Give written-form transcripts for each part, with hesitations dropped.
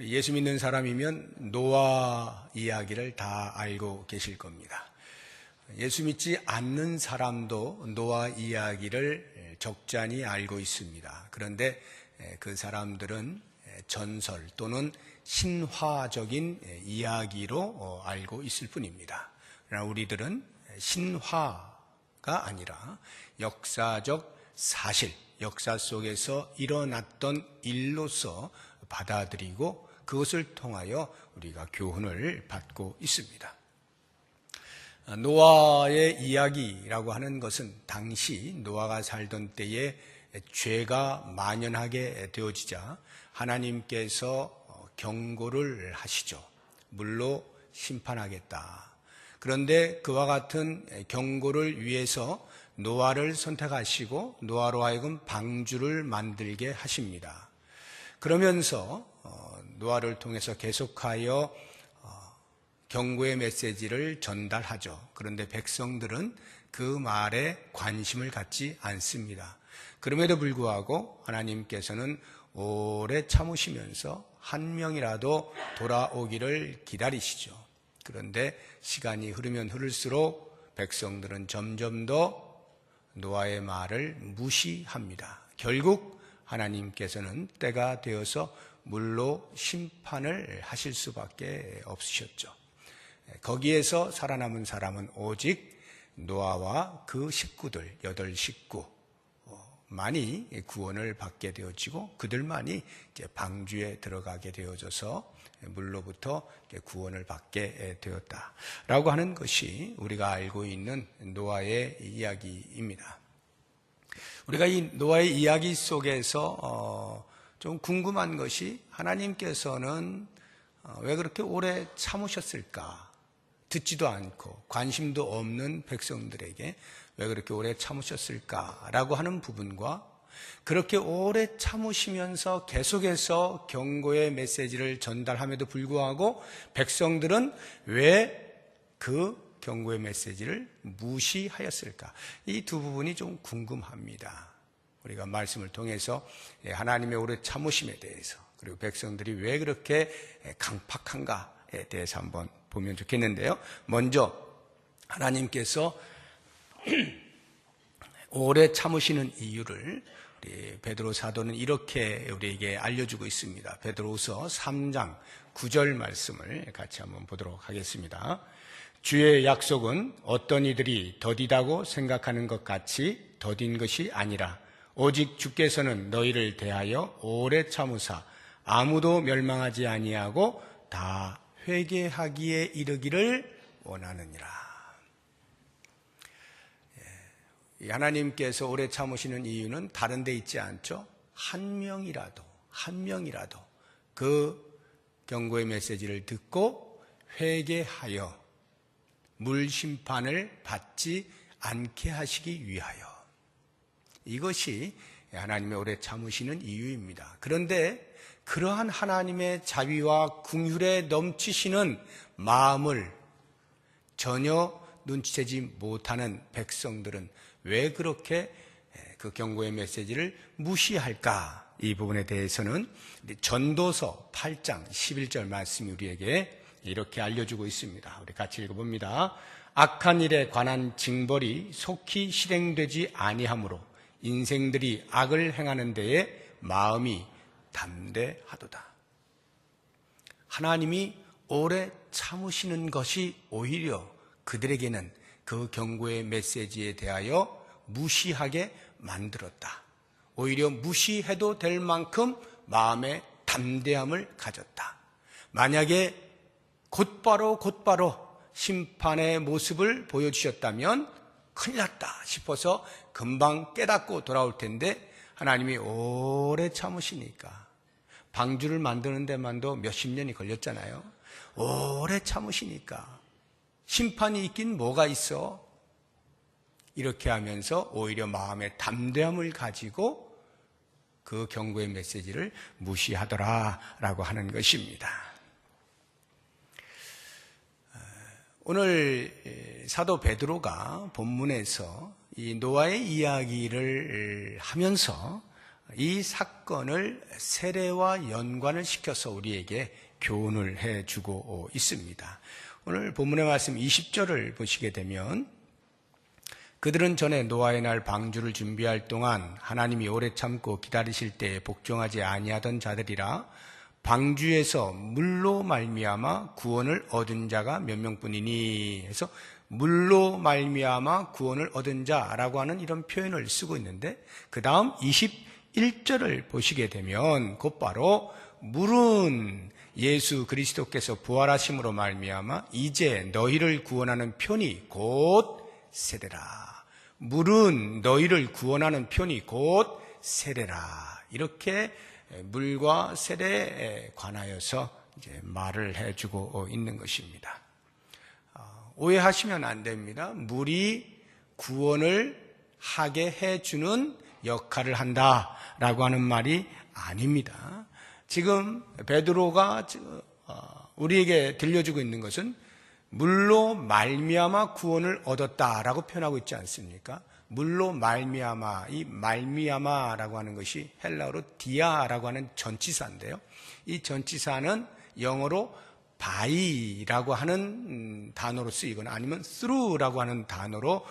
예수 믿는 사람이면 노아 이야기를 다 알고 계실 겁니다. 예수 믿지 않는 사람도 노아 이야기를 적잖이 알고 있습니다. 그런데 그 사람들은 전설 또는 신화적인 이야기로 알고 있을 뿐입니다. 그러나 우리들은 신화가 아니라 역사적 사실, 역사 속에서 일어났던 일로서 받아들이고 그것을 통하여 우리가 교훈을 받고 있습니다. 노아의 이야기라고 하는 것은 당시 노아가 살던 때에 죄가 만연하게 되어지자 하나님께서 경고를 하시죠. 물로 심판하겠다. 그런데 그와 같은 경고를 위해서 노아를 선택하시고 노아로 하여금 방주를 만들게 하십니다. 그러면서 노아를 통해서 계속하여 경고의 메시지를 전달하죠. 그런데 백성들은 그 말에 관심을 갖지 않습니다. 그럼에도 불구하고 하나님께서는 오래 참으시면서 한 명이라도 돌아오기를 기다리시죠. 그런데 시간이 흐르면 흐를수록 백성들은 점점 더 노아의 말을 무시합니다. 결국 하나님께서는 때가 되어서 물로 심판을 하실 수밖에 없으셨죠. 거기에서 살아남은 사람은 오직 노아와 그 식구들, 8식구만이 구원을 받게 되어지고 그들만이 이제 방주에 들어가게 되어져서 물로부터 구원을 받게 되었다라고 하는 것이 우리가 알고 있는 노아의 이야기입니다. 우리가 이 노아의 이야기 속에서 좀 궁금한 것이 하나님께서는 왜 그렇게 오래 참으셨을까? 듣지도 않고 관심도 없는 백성들에게 왜 그렇게 오래 참으셨을까라고 하는 부분과 그렇게 오래 참으시면서 계속해서 경고의 메시지를 전달함에도 불구하고 백성들은 왜 그 경고의 메시지를 무시하였을까? 이 두 부분이 좀 궁금합니다. 우리가 말씀을 통해서 하나님의 오래 참으심에 대해서 그리고 백성들이 왜 그렇게 강팍한가에 대해서 한번 보면 좋겠는데요. 먼저 하나님께서 오래 참으시는 이유를 우리 베드로 사도는 이렇게 우리에게 알려주고 있습니다. 베드로후서 3장 9절 말씀을 같이 한번 보도록 하겠습니다. 주의 약속은 어떤 이들이 더디다고 생각하는 것 같이 더딘 것이 아니라 오직 주께서는 너희를 대하여 오래 참으사 아무도 멸망하지 아니하고 다 회개하기에 이르기를 원하느니라. 하나님께서 오래 참으시는 이유는 다른 데 있지 않죠. 한 명이라도 그 경고의 메시지를 듣고 회개하여 물심판을 받지 않게 하시기 위하여. 이것이 하나님의 오래 참으시는 이유입니다. 그런데 그러한 하나님의 자비와 긍휼에 넘치시는 마음을 전혀 눈치채지 못하는 백성들은 왜 그렇게 그 경고의 메시지를 무시할까? 이 부분에 대해서는 전도서 8장 11절 말씀이 우리에게 이렇게 알려주고 있습니다. 우리 같이 읽어봅니다. 악한 일에 관한 징벌이 속히 실행되지 아니하므로 인생들이 악을 행하는 데에 마음이 담대하도다. 하나님이 오래 참으시는 것이 오히려 그들에게는 그 경고의 메시지에 대하여 무시하게 만들었다. 오히려 무시해도 될 만큼 마음의 담대함을 가졌다. 만약에 곧바로 심판의 모습을 보여주셨다면 큰일 났다 싶어서 금방 깨닫고 돌아올 텐데 하나님이 오래 참으시니까 방주를 만드는 데만도 몇십 년이 걸렸잖아요. 오래 참으시니까 심판이 있긴 뭐가 있어? 이렇게 하면서 오히려 마음의 담대함을 가지고 그 경고의 메시지를 무시하더라라고 하는 것입니다. 오늘 사도 베드로가 본문에서 이 노아의 이야기를 하면서 이 사건을 세례와 연관을 시켜서 우리에게 교훈을 해주고 있습니다. 오늘 본문의 말씀 20절을 보시게 되면 그들은 전에 노아의 날 방주를 준비할 동안 하나님이 오래 참고 기다리실 때에 복종하지 아니하던 자들이라 방주에서 물로 말미암아 구원을 얻은 자가 몇 명뿐이니 해서 물로 말미암아 구원을 얻은 자라고 하는 이런 표현을 쓰고 있는데 그 다음 21절을 보시게 되면 곧바로 물은 예수 그리스도께서 부활하심으로 말미암아 이제 너희를 구원하는 편이 곧 세례라. 물은 너희를 구원하는 편이 곧 세례라. 이렇게 물과 세례에 관하여서 이제 말을 해주고 있는 것입니다. 오해하시면 안 됩니다. 물이 구원을 하게 해주는 역할을 한다라고 하는 말이 아닙니다. 지금 베드로가 우리에게 들려주고 있는 것은 물로 말미암아 구원을 얻었다라고 표현하고 있지 않습니까? 물로 말미암아, 이 말미암아라고 하는 것이 헬라어로 디아라고 하는 전치사인데요. 이 전치사는 영어로 by라고 하는 단어로 쓰이거나 아니면 through라고 하는 단어로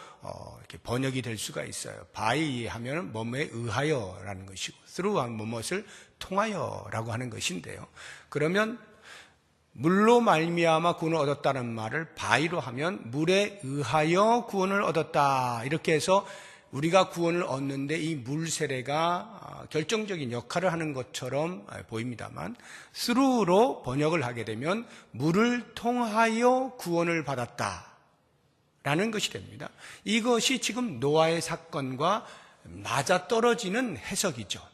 이렇게 번역이 될 수가 있어요. by 하면 뭐뭐에 의하여라는 것이고 through 하면 무엇을 통하여라고 하는 것인데요. 그러면 물로 말미암아 구원을 얻었다는 말을 by로 하면 물에 의하여 구원을 얻었다. 이렇게 해서 우리가 구원을 얻는데 이 물 세례가 결정적인 역할을 하는 것처럼 보입니다만 through로 번역을 하게 되면 물을 통하여 구원을 받았다라는 것이 됩니다. 이것이 지금 노아의 사건과 맞아떨어지는 해석이죠.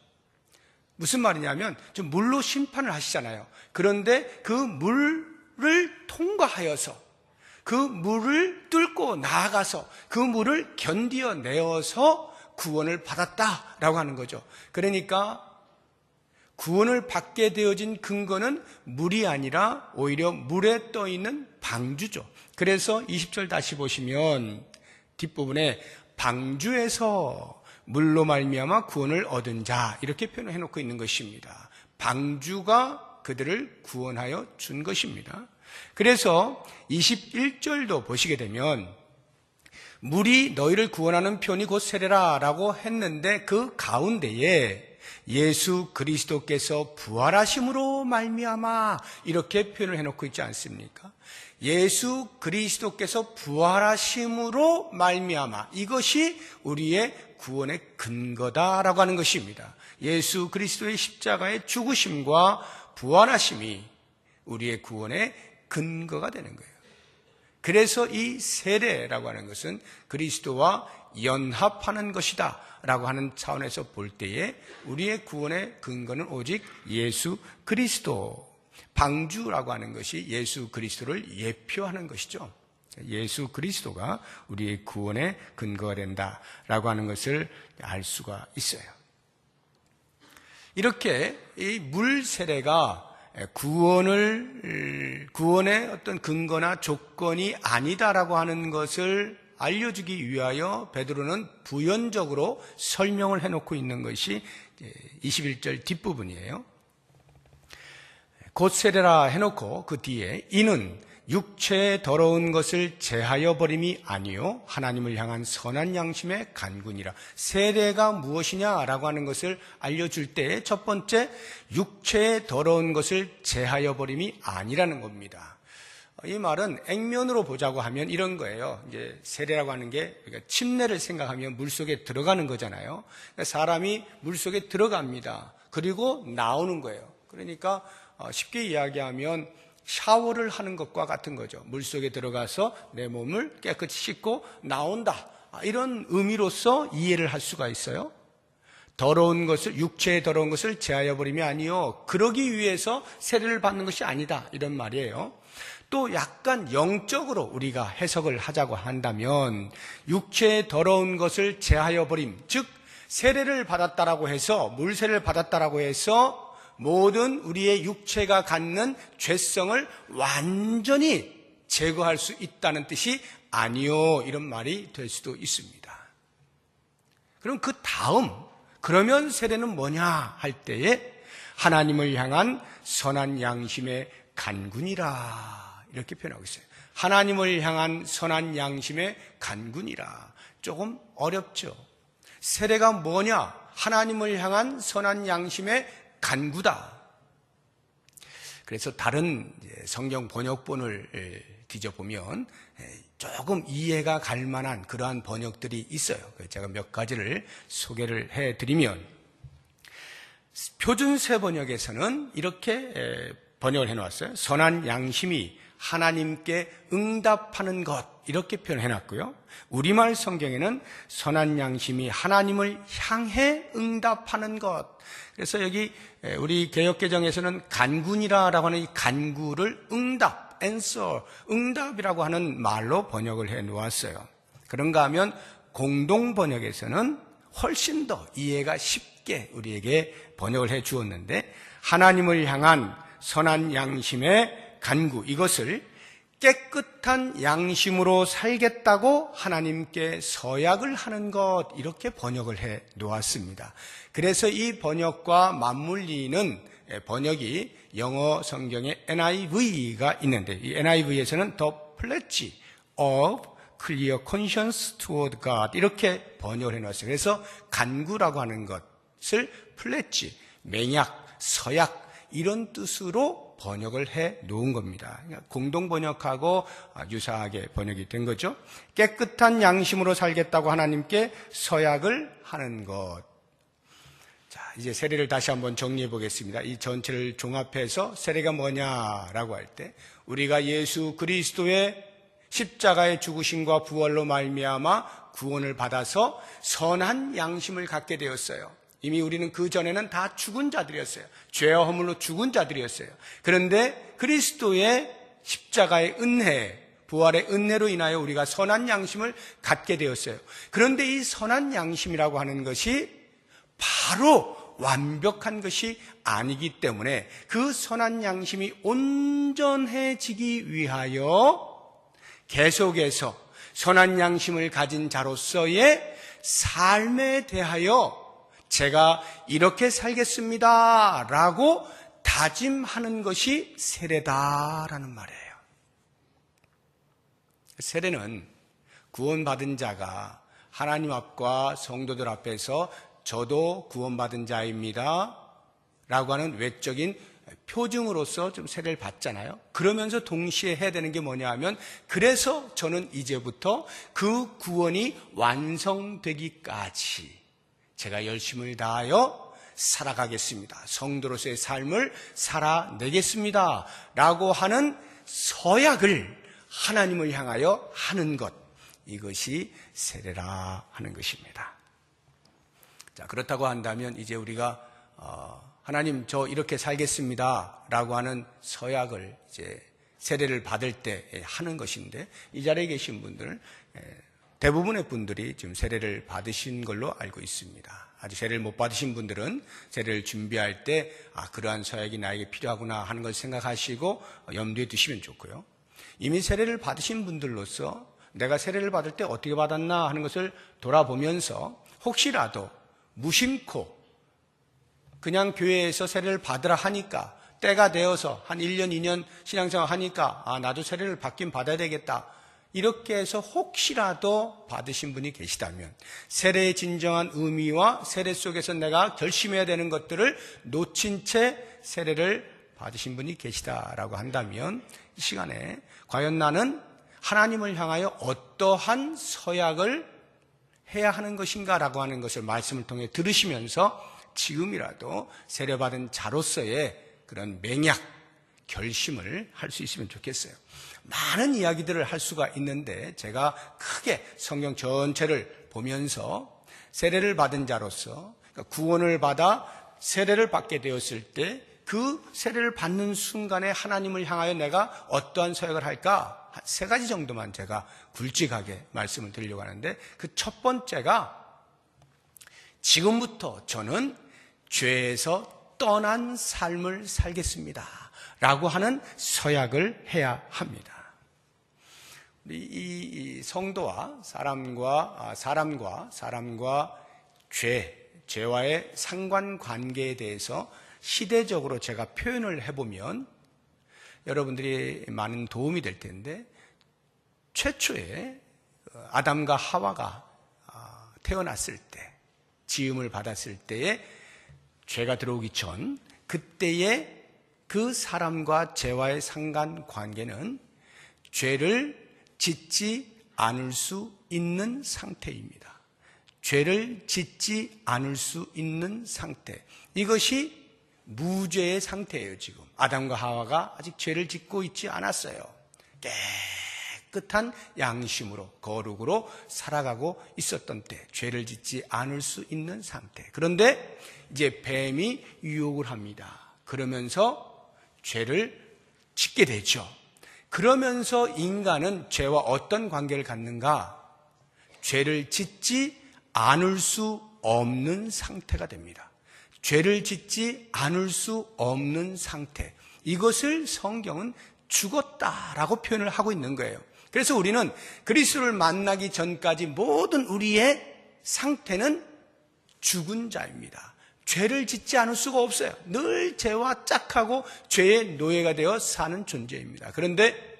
무슨 말이냐면 좀 물로 심판을 하시잖아요. 그런데 그 물을 통과하여서 그 물을 뚫고 나아가서 그 물을 견디어내어서 구원을 받았다라고 하는 거죠. 그러니까 구원을 받게 되어진 근거는 물이 아니라 오히려 물에 떠있는 방주죠. 그래서 20절 다시 보시면 뒷부분에 방주에서 물로 말미암아 구원을 얻은 자 이렇게 표현해 놓고 있는 것입니다. 방주가 그들을 구원하여 준 것입니다. 그래서 21절도 보시게 되면 물이 너희를 구원하는 편이 곧 세례라라고 했는데 그 가운데에 예수 그리스도께서 부활하심으로 말미암아 이렇게 표현을 해놓고 있지 않습니까? 예수 그리스도께서 부활하심으로 말미암아 이것이 우리의 구원의 근거다라고 하는 것입니다. 예수 그리스도의 십자가의 죽으심과 부활하심이 우리의 구원의 근거가 되는 거예요. 그래서 이 세례라고 하는 것은 그리스도와 연합하는 것이다 라고 하는 차원에서 볼 때에 우리의 구원의 근거는 오직 예수 그리스도, 방주라고 하는 것이 예수 그리스도를 예표하는 것이죠. 예수 그리스도가 우리의 구원의 근거가 된다라고 하는 것을 알 수가 있어요. 이렇게 이 물 세례가 구원의 어떤 근거나 조건이 아니다라고 하는 것을 알려주기 위하여 베드로는 부연적으로 설명을 해놓고 있는 것이 21절 뒷부분이에요. 곧 세례라 해놓고 그 뒤에 이는 육체의 더러운 것을 제하여 버림이 아니요 하나님을 향한 선한 양심의 간군이라. 세례가 무엇이냐라고 하는 것을 알려줄 때 첫 번째 육체의 더러운 것을 제하여 버림이 아니라는 겁니다. 이 말은 액면으로 보자고 하면 이런 거예요. 이제 세례라고 하는 게 침례를 생각하면 물속에 들어가는 거잖아요. 사람이 물속에 들어갑니다. 그리고 나오는 거예요. 그러니까 쉽게 이야기하면 샤워를 하는 것과 같은 거죠. 물속에 들어가서 내 몸을 깨끗이 씻고 나온다. 이런 의미로서 이해를 할 수가 있어요. 더러운 것을, 육체의 더러운 것을 제하여 버림이 아니요 그러기 위해서 세례를 받는 것이 아니다. 이런 말이에요. 또 약간 영적으로 우리가 해석을 하자고 한다면 육체의 더러운 것을 제하여 버림, 즉 세례를 받았다라고 해서 물세례를 받았다라고 해서 모든 우리의 육체가 갖는 죄성을 완전히 제거할 수 있다는 뜻이 아니요 이런 말이 될 수도 있습니다. 그럼 그 그러면 세례는 뭐냐 할 때에 하나님을 향한 선한 양심의 간군이라 이렇게 표현하고 있어요. 하나님을 향한 선한 양심의 간군이라. 조금 어렵죠. 세례가 뭐냐? 하나님을 향한 선한 양심의 간구다. 그래서 다른 성경 번역본을 뒤져보면 조금 이해가 갈 만한 그러한 번역들이 있어요. 제가 몇 가지를 소개를 해드리면, 표준세 번역에서는 이렇게 번역을 해놓았어요. 선한 양심이 하나님께 응답하는 것, 이렇게 표현해놨고요. 우리말 성경에는 선한 양심이 하나님을 향해 응답하는 것. 그래서 여기 우리 개역개정에서는 간군이라고 하는 이 간구를 응답, answer, 응답이라고 하는 말로 번역을 해놓았어요. 그런가 하면 공동 번역에서는 훨씬 더 이해가 쉽게 우리에게 번역을 해 주었는데, 하나님을 향한 선한 양심의 간구, 이것을 깨끗한 양심으로 살겠다고 하나님께 서약을 하는 것, 이렇게 번역을 해 놓았습니다. 그래서 이 번역과 맞물리는 번역이 영어 성경에 NIV가 있는데, 이 NIV에서는 The Pledge of Clear Conscience Toward God, 이렇게 번역을 해 놓았어요. 그래서 간구라고 하는 것을 플래치, 맹약, 서약, 이런 뜻으로 번역을 해 놓은 겁니다. 그러니까 공동 번역하고 유사하게 번역이 된 거죠. 깨끗한 양심으로 살겠다고 하나님께 서약을 하는 것. 자, 이제 세례를 다시 한번 정리해 보겠습니다. 이 전체를 종합해서 세례가 뭐냐라고 할 때, 우리가 예수 그리스도의 십자가의 죽으심과 부활로 말미암아 구원을 받아서 선한 양심을 갖게 되었어요. 이미 우리는 그 전에는 다 죽은 자들이었어요. 죄와 허물로 죽은 자들이었어요. 그런데 그리스도의 십자가의 은혜, 부활의 은혜로 인하여 우리가 선한 양심을 갖게 되었어요. 그런데 이 선한 양심이라고 하는 것이 바로 완벽한 것이 아니기 때문에, 그 선한 양심이 온전해지기 위하여 계속해서 선한 양심을 가진 자로서의 삶에 대하여 제가 이렇게 살겠습니다 라고 다짐하는 것이 세례다라는 말이에요. 세례는 구원받은 자가 하나님 앞과 성도들 앞에서 저도 구원받은 자입니다 라고 하는 외적인 표징으로서 좀 세례를 받잖아요. 그러면서 동시에 해야 되는 게 뭐냐 하면, 그래서 저는 이제부터 그 구원이 완성되기까지 제가 열심을 다하여 살아가겠습니다. 성도로서의 삶을 살아내겠습니다 라고 하는 서약을 하나님을 향하여 하는 것, 이것이 세례라 하는 것입니다. 자, 그렇다고 한다면 이제 우리가 하나님 저 이렇게 살겠습니다 라고 하는 서약을 이제 세례를 받을 때 하는 것인데, 이 자리에 계신 분들 대부분의 분들이 지금 세례를 받으신 걸로 알고 있습니다. 아직 세례를 못 받으신 분들은 세례를 준비할 때 그러한 서약이 나에게 필요하구나 하는 걸 생각하시고 염두에 두시면 좋고요. 이미 세례를 받으신 분들로서 내가 세례를 받을 때 어떻게 받았나 하는 것을 돌아보면서 혹시라도 무심코 그냥 교회에서 세례를 받으라 하니까, 때가 되어서 한 1년, 2년 신앙생활 하니까 나도 세례를 받긴 받아야 되겠다, 이렇게 해서 혹시라도 받으신 분이 계시다면, 세례의 진정한 의미와 세례 속에서 내가 결심해야 되는 것들을 놓친 채 세례를 받으신 분이 계시다라고 한다면, 이 시간에 과연 나는 하나님을 향하여 어떠한 서약을 해야 하는 것인가라고 하는 것을 말씀을 통해 들으시면서 지금이라도 세례받은 자로서의 그런 맹약, 결심을 할 수 있으면 좋겠어요. 많은 이야기들을 할 수가 있는데, 제가 크게 성경 전체를 보면서 세례를 받은 자로서, 그러니까 구원을 받아 세례를 받게 되었을 때 그 세례를 받는 순간에 하나님을 향하여 내가 어떠한 서약을 할까, 한 3가지 정도만 제가 굵직하게 말씀을 드리려고 하는데, 그 첫 번째가 지금부터 저는 죄에서 떠난 삶을 살겠습니다 라고 하는 서약을 해야 합니다. 이 성도와 사람과 죄, 죄와의 상관관계에 대해서 시대적으로 제가 표현을 해보면 여러분들이 많은 도움이 될 텐데, 최초에 아담과 하와가 태어났을 때, 지음을 받았을 때에 죄가 들어오기 전 그때의 그 사람과 죄와의 상관관계는 죄를 짓지 않을 수 있는 상태입니다. 죄를 짓지 않을 수 있는 상태. 이것이 무죄의 상태예요. 지금 아담과 하와가 아직 죄를 짓고 있지 않았어요. 깨끗한 양심으로, 거룩으로 살아가고 있었던 때, 죄를 짓지 않을 수 있는 상태. 그런데 이제 뱀이 유혹을 합니다. 그러면서 죄를 짓게 되죠. 그러면서 인간은 죄와 어떤 관계를 갖는가? 죄를 짓지 않을 수 없는 상태가 됩니다. 죄를 짓지 않을 수 없는 상태. 이것을 성경은 죽었다라고 표현을 하고 있는 거예요. 그래서 우리는 그리스도를 만나기 전까지 모든 우리의 상태는 죽은 자입니다. 죄를 짓지 않을 수가 없어요. 늘 죄와 짝하고 죄의 노예가 되어 사는 존재입니다. 그런데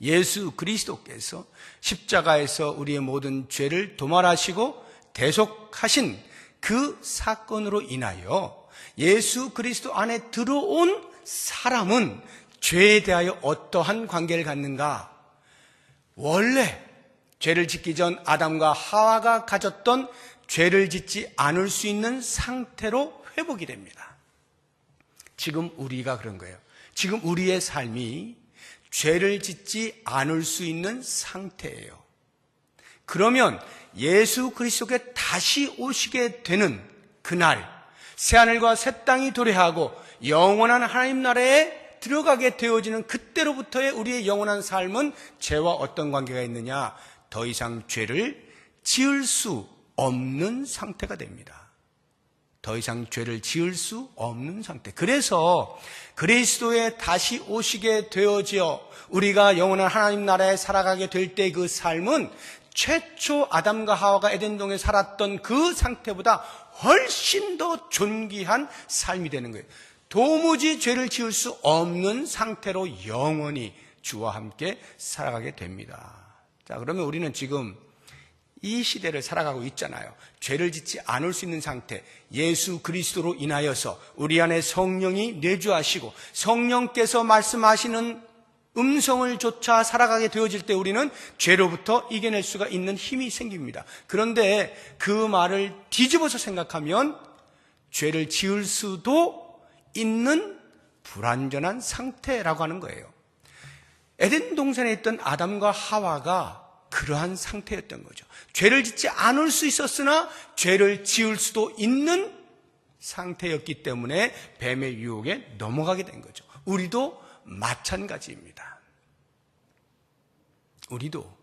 예수 그리스도께서 십자가에서 우리의 모든 죄를 도말하시고 대속하신 그 사건으로 인하여 예수 그리스도 안에 들어온 사람은 죄에 대하여 어떠한 관계를 갖는가? 원래 죄를 짓기 전 아담과 하와가 가졌던 죄를 짓지 않을 수 있는 상태로 회복이 됩니다. 지금 우리가 그런 거예요. 지금 우리의 삶이 죄를 짓지 않을 수 있는 상태예요. 그러면 예수 그리스도께 다시 오시게 되는 그날, 새하늘과 새 땅이 도래하고 영원한 하나님 나라에 들어가게 되어지는 그때로부터의 우리의 영원한 삶은 죄와 어떤 관계가 있느냐? 더 이상 죄를 지을 수 없는 상태가 됩니다. 더 이상 죄를 지을 수 없는 상태. 그래서 그리스도에 다시 오시게 되어지어 우리가 영원한 하나님 나라에 살아가게 될 때 그 삶은 최초 아담과 하와가 에덴동에 살았던 그 상태보다 훨씬 더 존귀한 삶이 되는 거예요. 도무지 죄를 지을 수 없는 상태로 영원히 주와 함께 살아가게 됩니다. 자, 그러면 우리는 지금 이 시대를 살아가고 있잖아요. 죄를 짓지 않을 수 있는 상태, 예수 그리스도로 인하여서 우리 안에 성령이 내주하시고 성령께서 말씀하시는 음성을 쫓아 살아가게 되어질 때 우리는 죄로부터 이겨낼 수가 있는 힘이 생깁니다. 그런데 그 말을 뒤집어서 생각하면 죄를 지을 수도 있는 불완전한 상태라고 하는 거예요. 에덴 동산에 있던 아담과 하와가 그러한 상태였던 거죠. 죄를 짓지 않을 수 있었으나 죄를 지을 수도 있는 상태였기 때문에 뱀의 유혹에 넘어가게 된 거죠. 우리도 마찬가지입니다. 우리도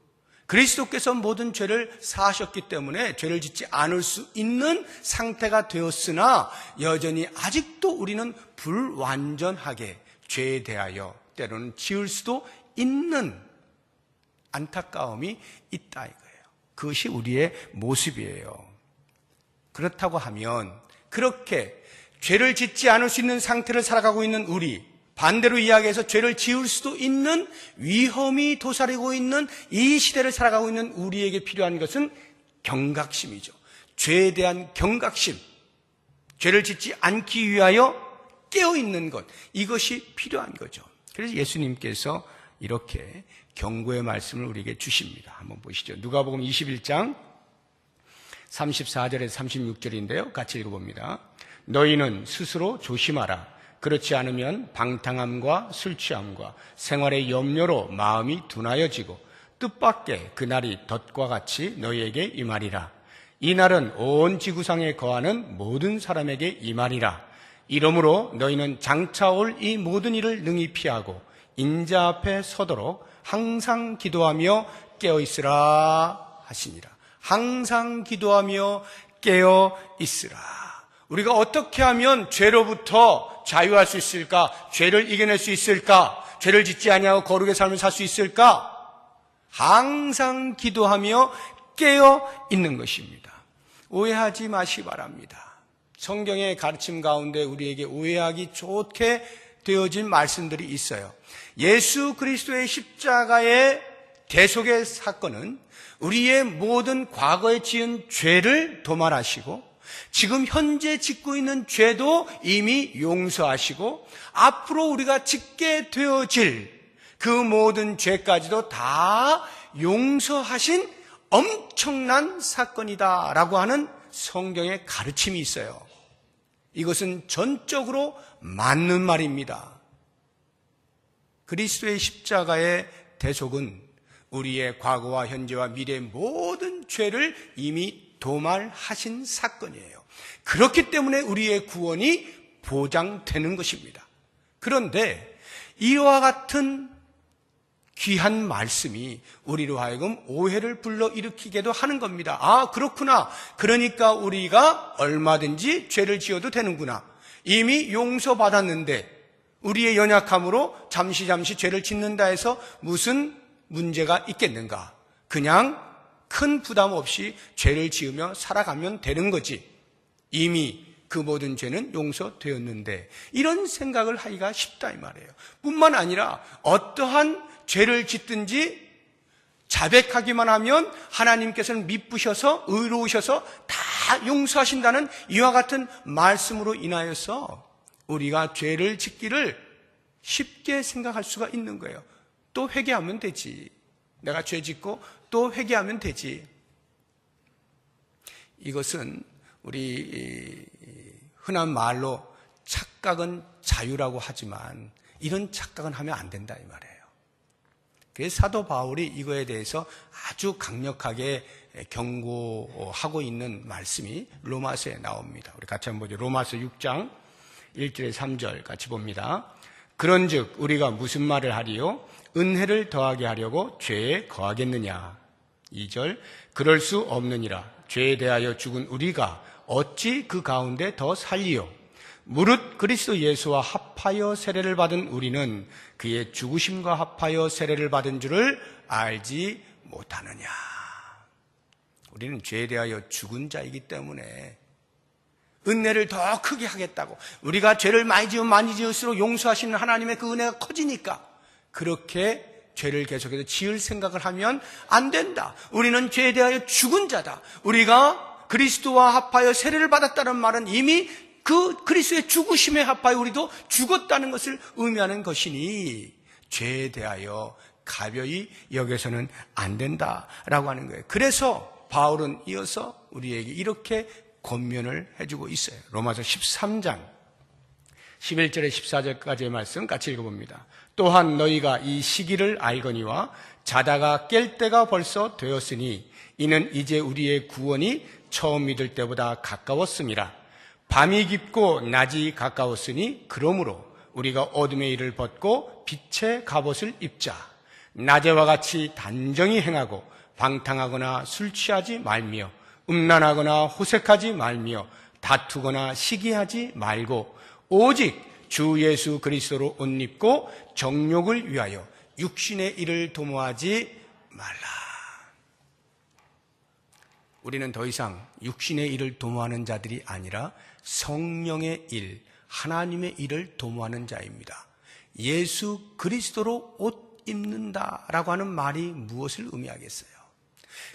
그리스도께서 모든 죄를 사하셨기 때문에 죄를 짓지 않을 수 있는 상태가 되었으나 여전히 아직도 우리는 불완전하게 죄에 대하여 때로는 지을 수도 있는 안타까움이 있다 이거예요. 그것이 우리의 모습이에요. 그렇다고 하면 그렇게 죄를 짓지 않을 수 있는 상태를 살아가고 있는 우리, 반대로 이야기해서 죄를 지을 수도 있는 위험이 도사리고 있는 이 시대를 살아가고 있는 우리에게 필요한 것은 경각심이죠. 죄에 대한 경각심, 죄를 짓지 않기 위하여 깨어있는 것, 이것이 필요한 거죠. 그래서 예수님께서 이렇게 경고의 말씀을 우리에게 주십니다. 한번 보시죠. 누가복음 21장 34절에서 36절인데요. 같이 읽어봅니다. 너희는 스스로 조심하라. 그렇지 않으면 방탕함과 술 취함과 생활의 염려로 마음이 둔하여지고 뜻밖의 그날이 덫과 같이 너희에게 임하리라. 이 날은 온 지구상에 거하는 모든 사람에게 임하리라. 이러므로 너희는 장차 올 이 모든 일을 능히 피하고 인자 앞에 서도록 항상 기도하며 깨어있으라 하시니라. 항상 기도하며 깨어있으라. 우리가 어떻게 하면 죄로부터 자유할 수 있을까? 죄를 이겨낼 수 있을까? 죄를 짓지 아니하고 거룩의 삶을 살 수 있을까? 항상 기도하며 깨어 있는 것입니다. 오해하지 마시 바랍니다. 성경의 가르침 가운데 우리에게 오해하기 좋게 되어진 말씀들이 있어요. 예수 그리스도의 십자가의 대속의 사건은 우리의 모든 과거에 지은 죄를 도말하시고 지금 현재 짓고 있는 죄도 이미 용서하시고 앞으로 우리가 짓게 되어질 그 모든 죄까지도 다 용서하신 엄청난 사건이다라고 하는 성경의 가르침이 있어요. 이것은 전적으로 맞는 말입니다. 그리스도의 십자가의 대속은 우리의 과거와 현재와 미래의 모든 죄를 이미 도말하신 사건이에요. 그렇기 때문에 우리의 구원이 보장되는 것입니다. 그런데 이와 같은 귀한 말씀이 우리로 하여금 오해를 불러일으키게도 하는 겁니다. 아, 그렇구나. 그러니까 우리가 얼마든지 죄를 지어도 되는구나. 이미 용서받았는데 우리의 연약함으로 잠시 죄를 짓는다 해서 무슨 문제가 있겠는가? 그냥 큰 부담 없이 죄를 지으며 살아가면 되는 거지. 이미 그 모든 죄는 용서되었는데 이런 생각을 하기가 쉽다 이 말이에요. 뿐만 아니라 어떠한 죄를 짓든지 자백하기만 하면 하나님께서는 미쁘셔서 의로우셔서 다 용서하신다는 이와 같은 말씀으로 인하여서 우리가 죄를 짓기를 쉽게 생각할 수가 있는 거예요. 또 회개하면 되지. 내가 죄 짓고 또 회개하면 되지. 이것은 우리 흔한 말로 착각은 자유라고 하지만 이런 착각은 하면 안 된다 이 말이에요. 그래서 사도 바울이 이거에 대해서 아주 강력하게 경고하고 있는 말씀이 로마서에 나옵니다. 우리 같이 한번 보죠. 로마서 6장 1절에 3절 같이 봅니다. 그런즉 우리가 무슨 말을 하리요? 은혜를 더하게 하려고 죄에 거하겠느냐? 2절 그럴 수 없느니라. 죄에 대하여 죽은 우리가 어찌 그 가운데 더 살리요? 무릇 그리스도 예수와 합하여 세례를 받은 우리는 그의 죽으심과 합하여 세례를 받은 줄을 알지 못하느냐? 우리는 죄에 대하여 죽은 자이기 때문에 은혜를 더 크게 하겠다고, 우리가 죄를 많이 지을수록 용서하시는 하나님의 그 은혜가 커지니까 그렇게 죄를 계속해서 지을 생각을 하면 안 된다. 우리는 죄에 대하여 죽은 자다. 우리가 그리스도와 합하여 세례를 받았다는 말은 이미 그 그리스도의 죽으심에 합하여 우리도 죽었다는 것을 의미하는 것이니 죄에 대하여 가벼이 여겨서는 안 된다라고 하는 거예요. 그래서 바울은 이어서 우리에게 이렇게 권면을 해주고 있어요. 로마서 13장 11절에 14절까지의 말씀 같이 읽어봅니다. 또한 너희가 이 시기를 알거니와 자다가 깰 때가 벌써 되었으니 이는 이제 우리의 구원이 처음 믿을 때보다 가까웠음이라. 밤이 깊고 낮이 가까웠으니 그러므로 우리가 어둠의 일을 벗고 빛의 갑옷을 입자. 낮에와 같이 단정히 행하고 방탕하거나 술 취하지 말며 음란하거나 호색하지 말며 다투거나 시기하지 말고 오직 주 예수 그리스도로 옷 입고 정욕을 위하여 육신의 일을 도모하지 말라. 우리는 더 이상 육신의 일을 도모하는 자들이 아니라 성령의 일, 하나님의 일을 도모하는 자입니다. 예수 그리스도로 옷 입는다라고 하는 말이 무엇을 의미하겠어요?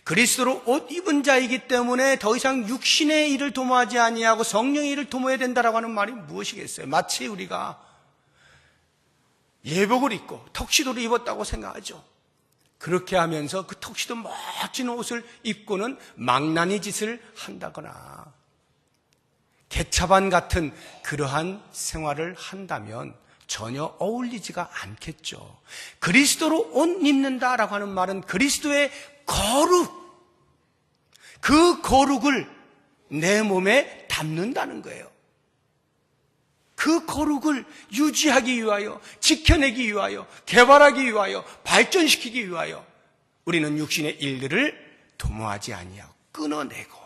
그리스도로 옷 입은 자이기 때문에 더 이상 육신의 일을 도모하지 아니하고 성령의 일을 도모해야 된다라고 하는 말이 무엇이겠어요? 마치 우리가 예복을 입고 턱시도를 입었다고 생각하죠. 그렇게 하면서 그 턱시도 멋진 옷을 입고는 망나니 짓을 한다거나 개차반 같은 그러한 생활을 한다면 전혀 어울리지가 않겠죠. 그리스도로 옷 입는다라고 하는 말은 그리스도의 거룩, 그 거룩을 내 몸에 담는다는 거예요. 그 거룩을 유지하기 위하여, 지켜내기 위하여, 개발하기 위하여, 발전시키기 위하여 우리는 육신의 일들을 도모하지 아니하고 끊어내고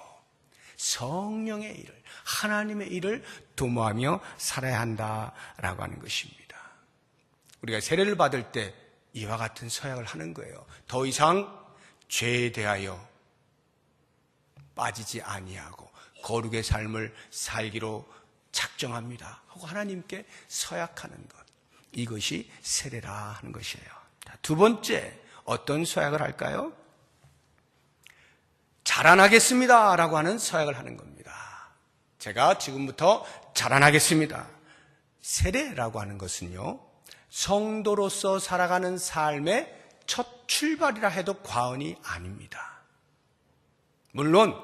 성령의 일을, 하나님의 일을 도모하며 살아야 한다라고 하는 것입니다. 우리가 세례를 받을 때 이와 같은 서약을 하는 거예요. 더 이상 죄에 대하여 빠지지 아니하고 거룩의 삶을 살기로 작정합니다 하고 하나님께 서약하는 것, 이것이 세례라 하는 것이에요. 두 번째, 어떤 서약을 할까요? 자라나겠습니다 라고 하는 서약을 하는 겁니다. 제가 지금부터 자라나겠습니다. 세례라고 하는 것은요, 성도로서 살아가는 삶의 첫 출발이라 해도 과언이 아닙니다. 물론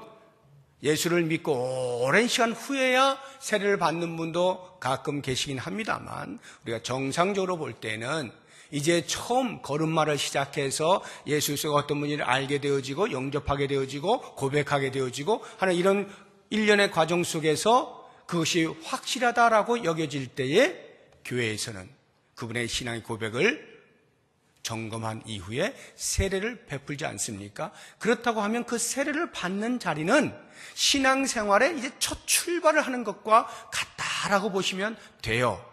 예수를 믿고 오랜 시간 후에야 세례를 받는 분도 가끔 계시긴 합니다만, 우리가 정상적으로 볼 때는 이제 처음 걸음마를 시작해서 예수 그리스도가 어떤 분인지를 알게 되어지고 영접하게 되어지고 고백하게 되어지고 하는 이런 일련의 과정 속에서 그것이 확실하다라고 여겨질 때에 교회에서는 그분의 신앙의 고백을 점검한 이후에 세례를 베풀지 않습니까? 그렇다고 하면 그 세례를 받는 자리는 신앙생활에 이제 첫 출발을 하는 것과 같다라고 보시면 돼요.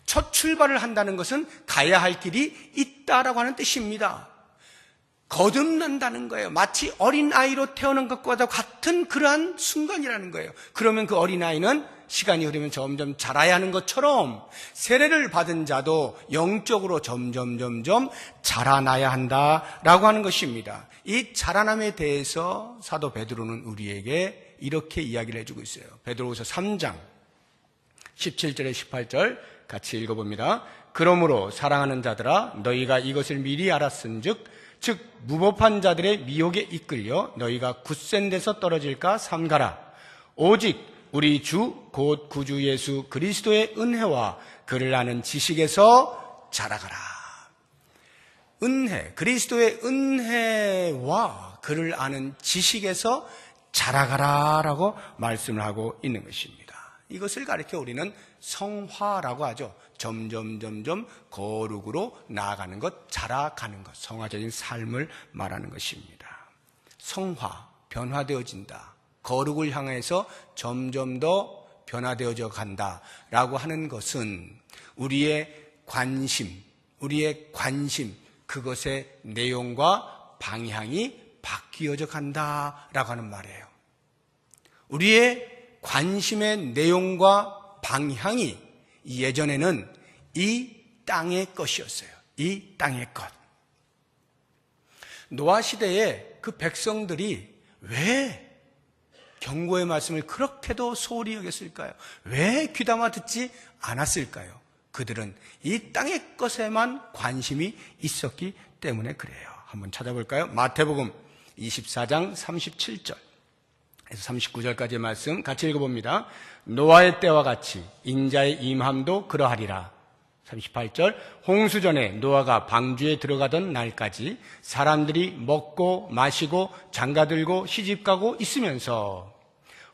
첫 출발을 한다는 것은 가야 할 길이 있다라고 하는 뜻입니다. 거듭난다는 거예요. 마치 어린아이로 태어난 것과도 같은 그러한 순간이라는 거예요. 그러면 그 어린아이는 시간이 흐르면 점점 자라야 하는 것처럼 세례를 받은 자도 영적으로 점점 자라나야 한다라고 하는 것입니다. 이 자라남에 대해서 사도 베드로는 우리에게 이렇게 이야기를 해주고 있어요. 베드로후서 3장 17절에 18절 같이 읽어봅니다. 그러므로 사랑하는 자들아, 너희가 이것을 미리 알았은즉 즉 무법한 자들의 미혹에 이끌려 너희가 굳센 데서 떨어질까 삼가라. 오직 우리 주 곧 구주 예수 그리스도의 은혜와 그를 아는 지식에서 자라가라. 은혜, 그리스도의 은혜와 그를 아는 지식에서 자라가라라고 말씀을 하고 있는 것입니다. 이것을 가리켜 우리는 성화라고 하죠. 점점 거룩으로 나아가는 것, 자라가는 것, 성화적인 삶을 말하는 것입니다. 성화, 변화되어진다. 거룩을 향해서 점점 더 변화되어져 간다라고 하는 것은 우리의 관심, 그것의 내용과 방향이 바뀌어져 간다라고 하는 말이에요. 우리의 관심의 내용과 방향이 예전에는 이 땅의 것이었어요. 이 땅의 것. 노아 시대에 그 백성들이 왜 경고의 말씀을 그렇게도 소홀히 여겼을까요? 왜 귀담아 듣지 않았을까요? 그들은 이 땅의 것에만 관심이 있었기 때문에 그래요. 한번 찾아볼까요? 마태복음 24장 37절 에서 39절까지의 말씀 같이 읽어봅니다. 노아의 때와 같이 인자의 임함도 그러하리라. 38절 홍수전에 노아가 방주에 들어가던 날까지 사람들이 먹고 마시고 장가들고 시집가고 있으면서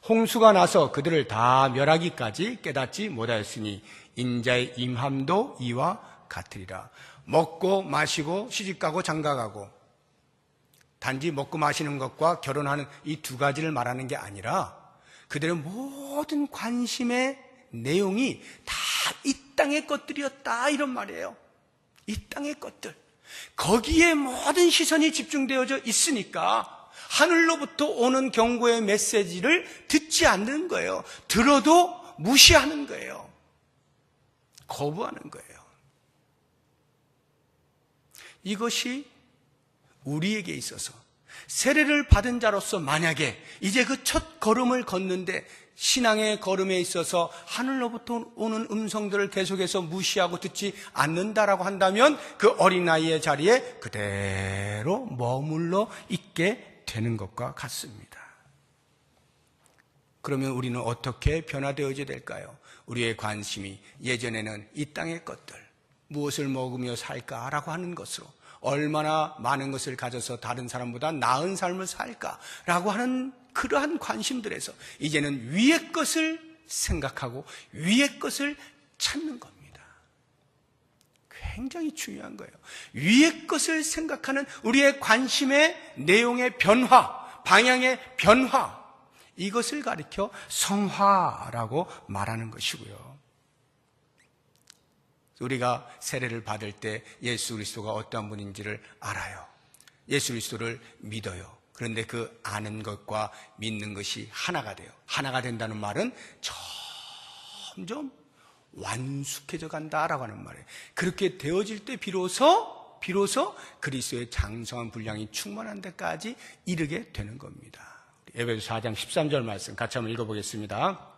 홍수가 나서 그들을 다 멸하기까지 깨닫지 못하였으니 인자의 임함도 이와 같으리라. 먹고 마시고 시집가고 장가가고, 단지 먹고 마시는 것과 결혼하는 이 두 가지를 말하는 게 아니라 그들의 모든 관심의 내용이 다 이 땅의 것들이었다, 이런 말이에요. 이 땅의 것들. 거기에 모든 시선이 집중되어져 있으니까 하늘로부터 오는 경고의 메시지를 듣지 않는 거예요. 들어도 무시하는 거예요. 거부하는 거예요. 이것이 우리에게 있어서 세례를 받은 자로서 만약에 이제 그 첫 걸음을 걷는데 신앙의 걸음에 있어서 하늘로부터 오는 음성들을 계속해서 무시하고 듣지 않는다라고 한다면 그 어린아이의 자리에 그대로 머물러 있게 되는 것과 같습니다. 그러면 우리는 어떻게 변화되어야 될까요? 우리의 관심이 예전에는 이 땅의 것들, 무엇을 먹으며 살까라고 하는 것으로, 얼마나 많은 것을 가져서 다른 사람보다 나은 삶을 살까라고 하는 그러한 관심들에서 이제는 위의 것을 생각하고 위의 것을 찾는 겁니다. 굉장히 중요한 거예요. 위의 것을 생각하는 우리의 관심의 내용의 변화, 방향의 변화, 이것을 가리켜 성화라고 말하는 것이고요. 우리가 세례를 받을 때 예수 그리스도가 어떠한 분인지를 알아요. 예수 그리스도를 믿어요. 그런데 그 아는 것과 믿는 것이 하나가 돼요. 하나가 된다는 말은 점점 완숙해져 간다라고 하는 말이에요. 그렇게 되어질 때 비로소 그리스도의 장성한 분량이 충만한 데까지 이르게 되는 겁니다. 에베소 4장 13절 말씀 같이 한번 읽어보겠습니다.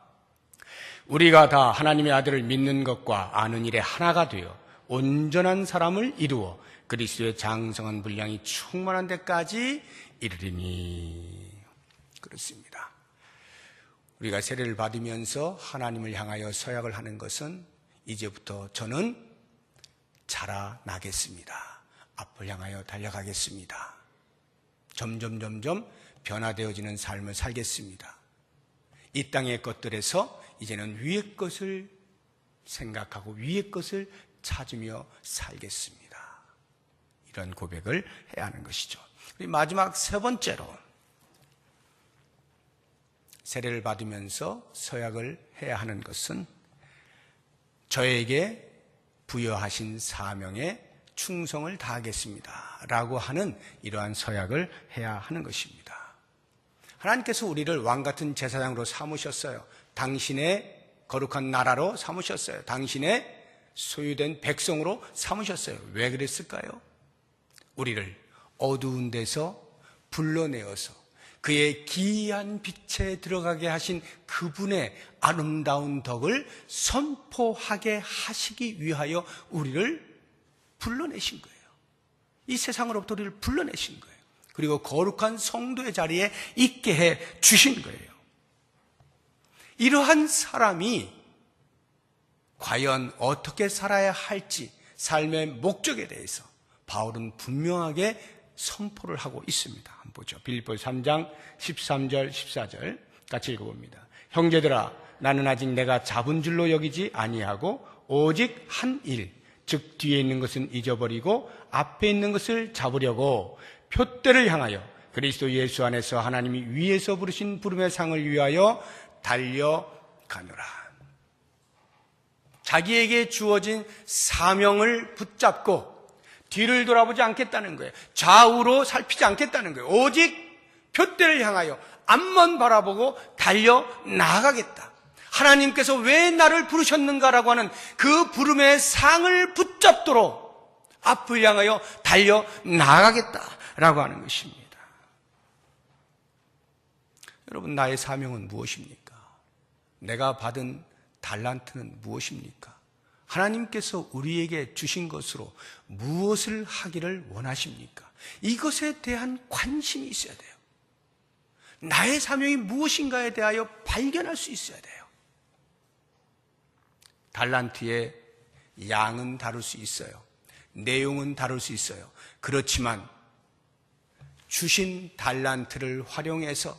우리가 다 하나님의 아들을 믿는 것과 아는 일에 하나가 되어 온전한 사람을 이루어 그리스도의 장성한 분량이 충만한 데까지 이르리니. 그렇습니다. 우리가 세례를 받으면서 하나님을 향하여 서약을 하는 것은 이제부터 저는 자라나겠습니다. 앞을 향하여 달려가겠습니다. 점점 변화되어지는 삶을 살겠습니다. 이 땅의 것들에서 이제는 위의 것을 생각하고 위의 것을 찾으며 살겠습니다. 이런 고백을 해야 하는 것이죠. 마지막 세 번째로 세례를 받으면서 서약을 해야 하는 것은 저에게 부여하신 사명에 충성을 다하겠습니다 라고 하는 이러한 서약을 해야 하는 것입니다. 하나님께서 우리를 왕같은 제사장으로 삼으셨어요. 당신의 거룩한 나라로 삼으셨어요. 당신의 소유된 백성으로 삼으셨어요. 왜 그랬을까요? 우리를 어두운 데서 불러내어서 그의 기이한 빛에 들어가게 하신 그분의 아름다운 덕을 선포하게 하시기 위하여 우리를 불러내신 거예요. 이 세상으로부터 우리를 불러내신 거예요. 그리고 거룩한 성도의 자리에 있게 해 주신 거예요. 이러한 사람이 과연 어떻게 살아야 할지 삶의 목적에 대해서 바울은 분명하게 선포를 하고 있습니다. 한번 보죠. 빌립보서 3장 13절 14절 같이 읽어봅니다. 형제들아 나는 아직 내가 잡은 줄로 여기지 아니하고 오직 한 일, 즉 뒤에 있는 것은 잊어버리고 앞에 있는 것을 잡으려고 표대를 향하여 그리스도 예수 안에서 하나님이 위에서 부르신 부름의 상을 위하여 달려가노라. 자기에게 주어진 사명을 붙잡고 뒤를 돌아보지 않겠다는 거예요. 좌우로 살피지 않겠다는 거예요. 오직 표대를 향하여 앞만 바라보고 달려나가겠다. 하나님께서 왜 나를 부르셨는가라고 하는 그 부름의 상을 붙잡도록 앞을 향하여 달려나가겠다라고 하는 것입니다. 여러분, 나의 사명은 무엇입니까? 내가 받은 달란트는 무엇입니까? 하나님께서 우리에게 주신 것으로 무엇을 하기를 원하십니까? 이것에 대한 관심이 있어야 돼요. 나의 사명이 무엇인가에 대하여 발견할 수 있어야 돼요. 달란트의 양은 다룰 수 있어요. 내용은 다룰 수 있어요. 그렇지만 주신 달란트를 활용해서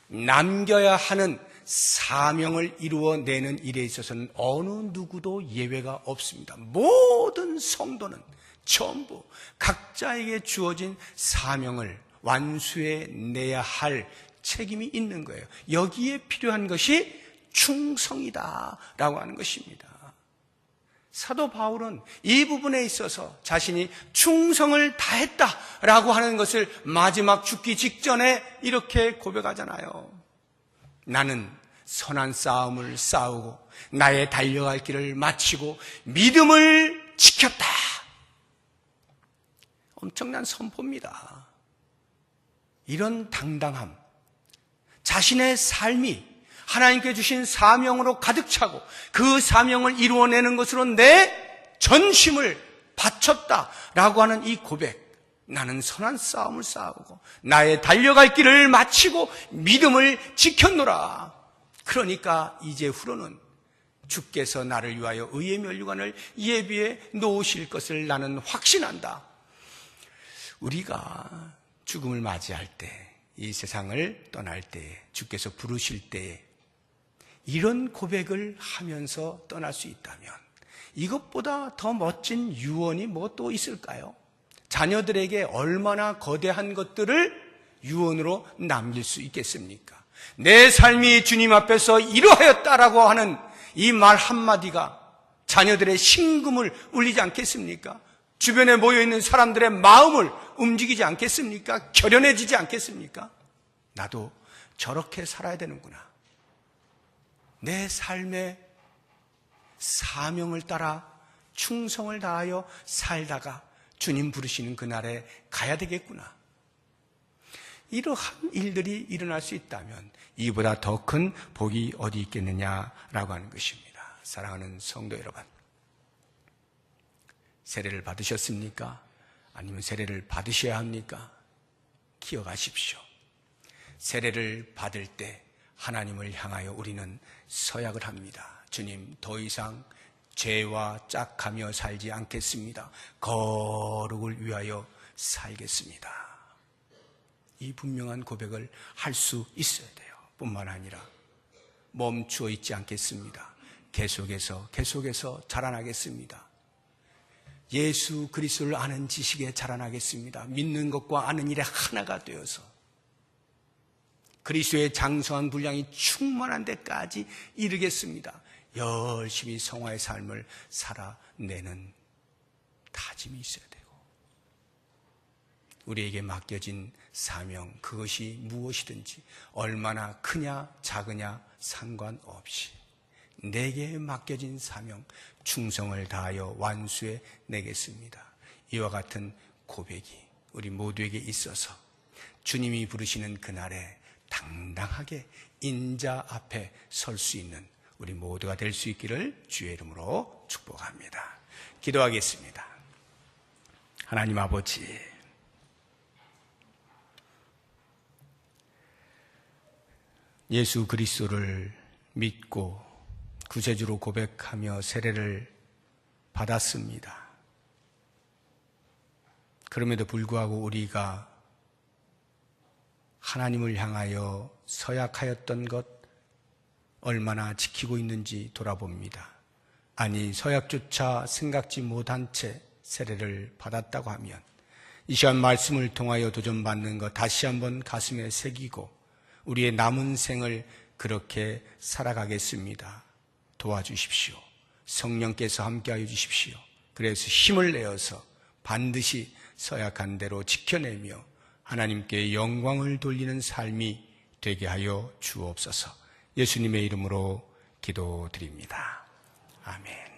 남겨야 하는 사명을 이루어내는 일에 있어서는 어느 누구도 예외가 없습니다. 모든 성도는 전부 각자에게 주어진 사명을 완수해내야 할 책임이 있는 거예요. 여기에 필요한 것이 충성이다라고 하는 것입니다. 사도 바울은 이 부분에 있어서 자신이 충성을 다했다라고 하는 것을 마지막 죽기 직전에 이렇게 고백하잖아요. 나는 선한 싸움을 싸우고 나의 달려갈 길을 마치고 믿음을 지켰다. 엄청난 선포입니다. 이런 당당함, 자신의 삶이 하나님께 주신 사명으로 가득 차고 그 사명을 이루어내는 것으로 내 전심을 바쳤다라고 하는 이 고백, 나는 선한 싸움을 싸우고 나의 달려갈 길을 마치고 믿음을 지켰노라. 그러니까 이제 후로는 주께서 나를 위하여 의의 면류관을 예비해 놓으실 것을 나는 확신한다. 우리가 죽음을 맞이할 때, 이 세상을 떠날 때, 주께서 부르실 때 이런 고백을 하면서 떠날 수 있다면 이것보다 더 멋진 유언이 뭐 또 있을까요? 자녀들에게 얼마나 거대한 것들을 유언으로 남길 수 있겠습니까? 내 삶이 주님 앞에서 이러하였다라고 하는 이 말 한마디가 자녀들의 심금을 울리지 않겠습니까? 주변에 모여있는 사람들의 마음을 움직이지 않겠습니까? 결연해지지 않겠습니까? 나도 저렇게 살아야 되는구나. 내 삶의 사명을 따라 충성을 다하여 살다가 주님 부르시는 그날에 가야 되겠구나. 이러한 일들이 일어날 수 있다면 이보다 더 큰 복이 어디 있겠느냐라고 하는 것입니다. 사랑하는 성도 여러분, 세례를 받으셨습니까? 아니면 세례를 받으셔야 합니까? 기억하십시오. 세례를 받을 때 하나님을 향하여 우리는 서약을 합니다. 주님, 더 이상 죄와 짝하며 살지 않겠습니다. 거룩을 위하여 살겠습니다. 이 분명한 고백을 할 수 있어야 돼요. 뿐만 아니라 멈추어 있지 않겠습니다. 계속해서 자라나겠습니다. 예수 그리스도를 아는 지식에 자라나겠습니다. 믿는 것과 아는 일에 하나가 되어서 그리스도의 장성한 분량이 충만한 데까지 이르겠습니다. 열심히 성화의 삶을 살아내는 다짐이 있어야 되고, 우리에게 맡겨진 사명, 그것이 무엇이든지 얼마나 크냐 작으냐 상관없이 내게 맡겨진 사명, 충성을 다하여 완수해 내겠습니다. 이와 같은 고백이 우리 모두에게 있어서 주님이 부르시는 그날에 당당하게 인자 앞에 설 수 있는 우리 모두가 될 수 있기를 주의 이름으로 축복합니다. 기도하겠습니다. 하나님 아버지, 예수 그리스도를 믿고 구세주로 고백하며 세례를 받았습니다. 그럼에도 불구하고 우리가 하나님을 향하여 서약하였던 것 얼마나 지키고 있는지 돌아봅니다. 아니, 서약조차 생각지 못한 채 세례를 받았다고 하면 이 시간 말씀을 통하여 도전받는 것 다시 한번 가슴에 새기고 우리의 남은 생을 그렇게 살아가겠습니다. 도와주십시오. 성령께서 함께하여 주십시오. 그래서 힘을 내어서 반드시 서약한 대로 지켜내며 하나님께 영광을 돌리는 삶이 되게 하여 주옵소서. 예수님의 이름으로 기도드립니다. 아멘.